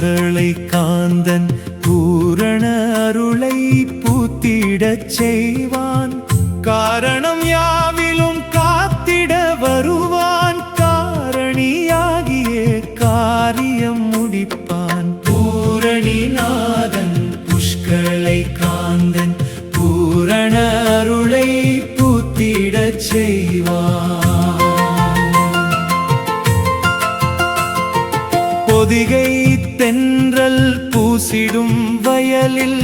புஷ்களை காந்தன் பூரண அருளை பூத்திடச் செய்வான். காரணம் யாவிலும் காத்திட வருவான். காரணியாகிய காரியம் முடிப்பான். பூரணிநாதன் புஷ்களை காந்தன் பூரண அருளை பூத்திடச் செய்வான். பொதிகை தென்றல் பூசிடும் வயலில்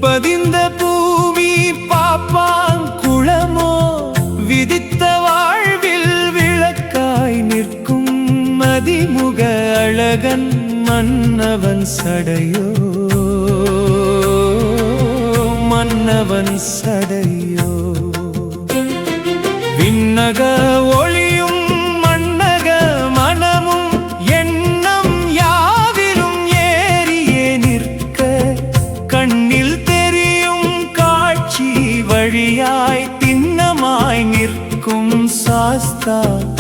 பதிந்த பூமி பாப்பாங்குளமோ விதித்த வாழ்வில் விளக்காய் நிற்கும் மதிமுக அழகன் மன்னவன் சடையோ மன்னவன் சடையோ. விண்ணக ஒளியும் மண்ணக மனமும் எண்ணம் யாவிலும் ஏறியே நிற்க கண்ணில் தெரியும் காட்சி வழியாய் திண்ணமாய் நிற்கும் சாஸ்தா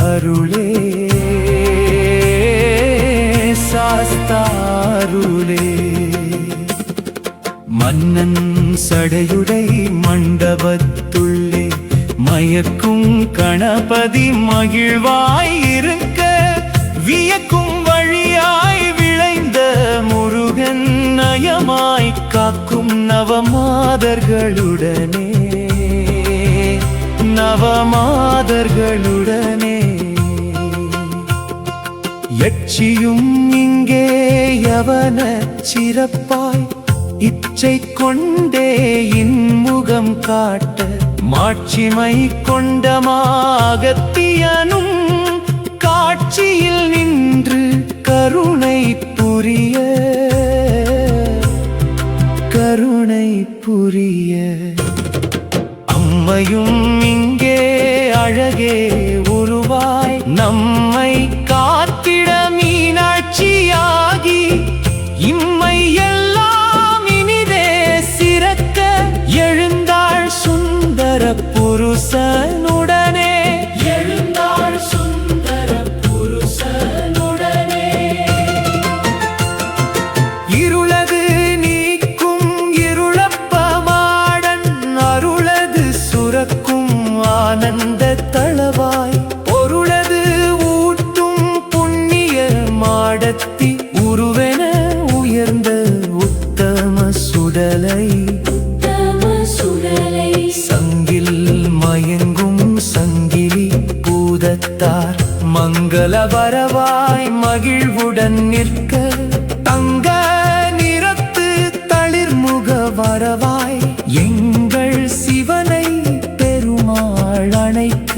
அருளே சாஸ்தா அருளே. மன்னன் சடையுடை மண்டபத்துள்ளே மயக்கும் கணபதி மகிழ்வாய் இருக்க வியக்கும் வழியாய் விளைந்த முருகன் நயமாய் காக்கும் நவமாதர்களுடனே நவமாதர்களுடனே. எச்சியும் இங்கே யவன சிறப்பாய் இச்சை கொண்டே இன்முகம் காட்ட மாட்சிமை கொண்டமாகத்தியனும் காட்சியில் நின்று கருணை புரிய கருணை புரிய. அம்மையும் இங்கே அழகே உருவாய் நம்மை காத்திட மீனாட்சியாகி இம்மை எல்லாம் இனிதே சிறக்க எழுந்தாள் சுந்தர புருஷனுடனே எழுந்தாள் சுந்தர புருஷனுடனே. இருளது நீக்கும் இருளப்பமாடன் அருளது சுரக்கும் ஆனந்த தளவாய் பொருளது ஊட்டும் புண்ணிய மாடத்தி உருவென உயர்ந்த உத்தம சுடலை சங்கில் மயங்கும் சங்கிலி பூதத்தார் மங்கள வரவாய் மகிழ்வுடன் நிற்க தங்க நிறத்து தளிர்முக வரவாய் எங்கள் சிவனை பெருமாள் அணைக்க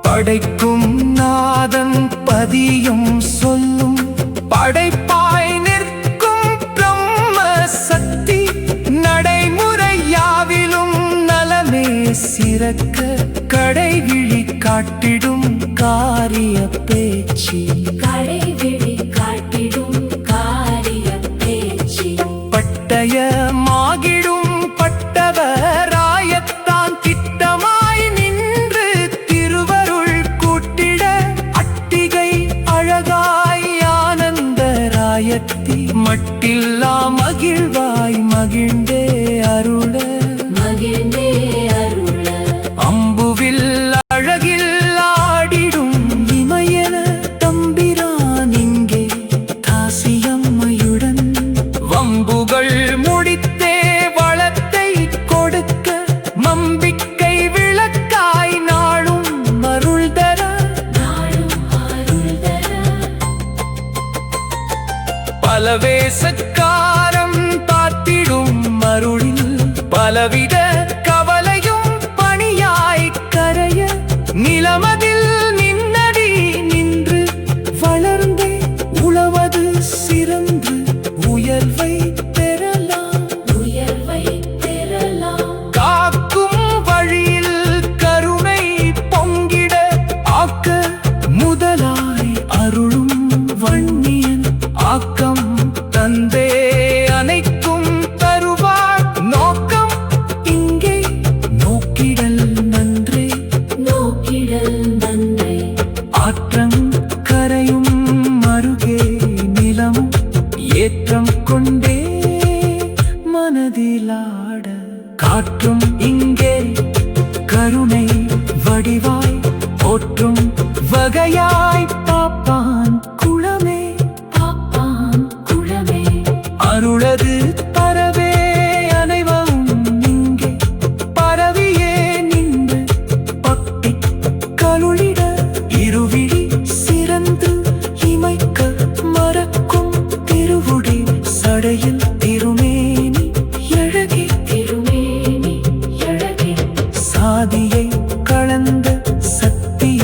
படைக்கும் நாதன் பதியும் சொல்லும் படைப்பாய் நிற்கும் பிரம்ம சக்தி நடைமுறை யாவிலும் நலமே சிறக்க கடைவிழி காட்டிடும் காரிய பேச்சு கடைவிழி காட்டிடும் காரிய பேச்சு பட்டயமாகிடும் பட்டவராயத்தான் திட்டமாய் நின்று திருவருள் கூட்டிட அட்டிகை அழகாய் ஆனந்தராயத்தி மட்டில்லா மகிழ்வாய் மகிழ்ந்தே அருள மகிழ்ந்தே அருள. அம்புவில் அழகில் ஆடிடும் இமையன தம்பிரான் இங்கே தாசியம்மையுடன் வம்புகள் முடித்தே வளத்தை கொடுக்க மம்பிக்கை விளக்காய் நாளும் அருள் தர பலவேசக்காரம் பார்த்திடும் அருளில் பலவித கவலையும் பணியாய் கரைய நிலமதில் நின்னடி நின்று வளர்ந்தே உழவது சிறந்து உயர்வை பெறலாம் காக்கும் வழியில் கருணை பொங்கிட ஆக்க முதலாய் அருளும் வன்னியன் ஆக்கம் தந்தே அனைக்கும் தருவார் நோக்கம் இங்கே நோக்கிடல் நன்றே ஆற்றங் ஜோதியாய் பாப்பான் குளமே அருளது பரவே அனைவரும் இங்கே பரவியே நின்று பக்தி கலுழிட இருவிழி சிறந்து இமைக்க மறக்கும் திருவுடி சடையில் திருமேனி எழகே சாதியை கலந்த சத்திய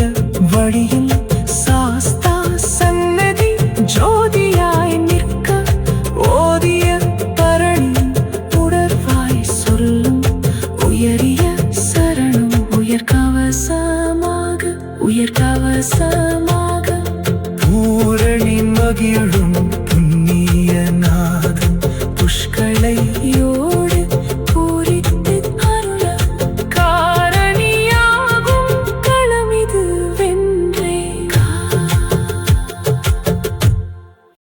வழியில் சாஸ்தா சன்னதி ஜோதியாய் நிற்க ஓதிய பரணி உணர்வாய் சொல்லும் உயரிய சரணம் உயர்கவசமாக பூரணி மகிழும்